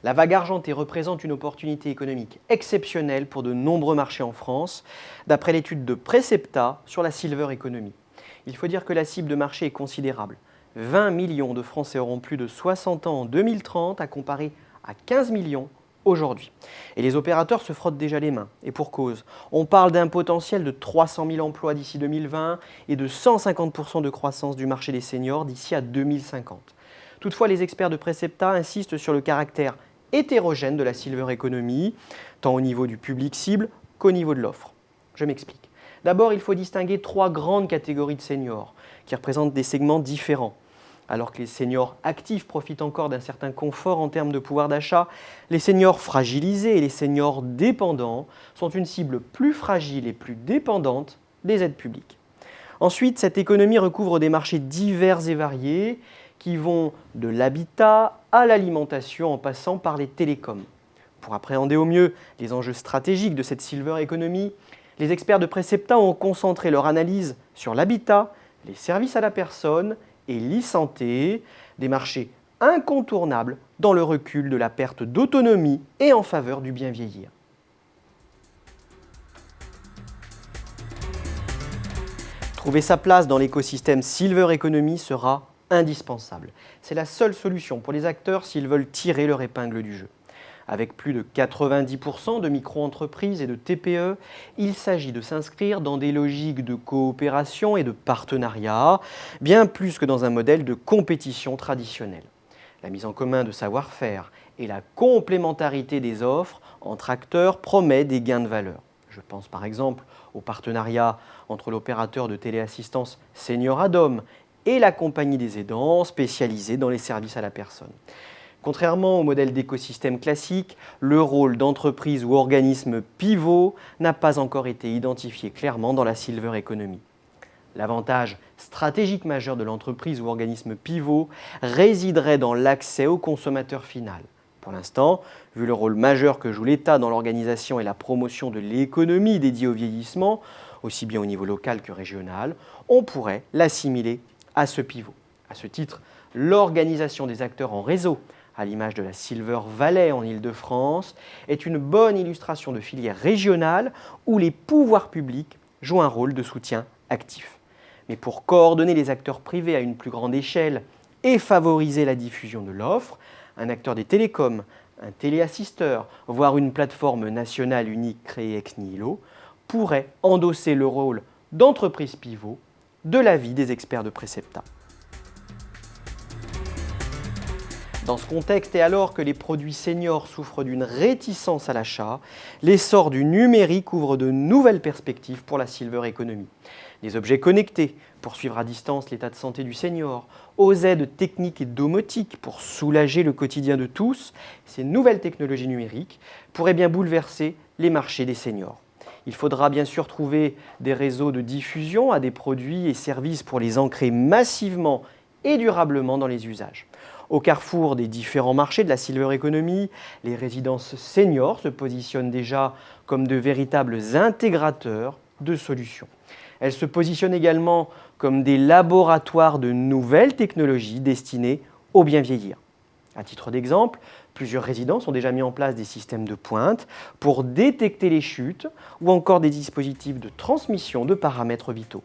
La vague argentée représente une opportunité économique exceptionnelle pour de nombreux marchés en France, d'après l'étude de Precepta sur la Silver Economy. Il faut dire que la cible de marché est considérable. 20 millions de Français auront plus de 60 ans en 2030 à comparer à 15 millions aujourd'hui. Et les opérateurs se frottent déjà les mains, et pour cause. On parle d'un potentiel de 300 000 emplois d'ici 2020 et de 150% de croissance du marché des seniors d'ici à 2050. Toutefois, les experts de Precepta insistent sur le caractère hétérogène de la Silver Economy, tant au niveau du public cible qu'au niveau de l'offre. Je m'explique. D'abord, il faut distinguer 3 grandes catégories de seniors, qui représentent des segments différents. Alors que les seniors actifs profitent encore d'un certain confort en termes de pouvoir d'achat, les seniors fragilisés et les seniors dépendants sont une cible plus fragile et plus dépendante des aides publiques. Ensuite, cette économie recouvre des marchés divers et variés qui vont de l'habitat à l'alimentation en passant par les télécoms. Pour appréhender au mieux les enjeux stratégiques de cette Silver Economy, les experts de Precepta ont concentré leur analyse sur l'habitat, les services à la personne et l'e-santé, des marchés incontournables dans le recul de la perte d'autonomie et en faveur du bien vieillir. Trouver sa place dans l'écosystème Silver Economy sera indispensable. C'est la seule solution pour les acteurs s'ils veulent tirer leur épingle du jeu. Avec plus de 90% de micro-entreprises et de TPE, il s'agit de s'inscrire dans des logiques de coopération et de partenariat, bien plus que dans un modèle de compétition traditionnelle. La mise en commun de savoir-faire et la complémentarité des offres entre acteurs promet des gains de valeur. Je pense par exemple au partenariat entre l'opérateur de téléassistance Senior Adom et la compagnie des aidants spécialisée dans les services à la personne. Contrairement au modèle d'écosystème classique, le rôle d'entreprise ou organisme pivot n'a pas encore été identifié clairement dans la Silver Economy. L'avantage stratégique majeur de l'entreprise ou organisme pivot résiderait dans l'accès au consommateur final. Pour l'instant, vu le rôle majeur que joue l'État dans l'organisation et la promotion de l'économie dédiée au vieillissement, aussi bien au niveau local que régional, on pourrait l'assimiler à ce pivot. À ce titre, l'organisation des acteurs en réseau, à l'image de la Silver Valley en Île-de-France, est une bonne illustration de filière régionale où les pouvoirs publics jouent un rôle de soutien actif. Mais pour coordonner les acteurs privés à une plus grande échelle et favoriser la diffusion de l'offre, un acteur des télécoms, un téléassisteur, voire une plateforme nationale unique créée ex nihilo, pourrait endosser le rôle d'entreprise pivot de l'avis des experts de Precepta. Dans ce contexte, et alors que les produits seniors souffrent d'une réticence à l'achat, l'essor du numérique ouvre de nouvelles perspectives pour la Silver Economy. Des objets connectés pour suivre à distance l'état de santé du senior, aux aides techniques et domotiques pour soulager le quotidien de tous, ces nouvelles technologies numériques pourraient bien bouleverser les marchés des seniors. Il faudra bien sûr trouver des réseaux de diffusion à des produits et services pour les ancrer massivement et durablement dans les usages. Au carrefour des différents marchés de la Silver Economy, les résidences seniors se positionnent déjà comme de véritables intégrateurs de solutions. Elles se positionnent également comme des laboratoires de nouvelles technologies destinées au bien vieillir. À titre d'exemple, plusieurs résidences ont déjà mis en place des systèmes de pointe pour détecter les chutes ou encore des dispositifs de transmission de paramètres vitaux.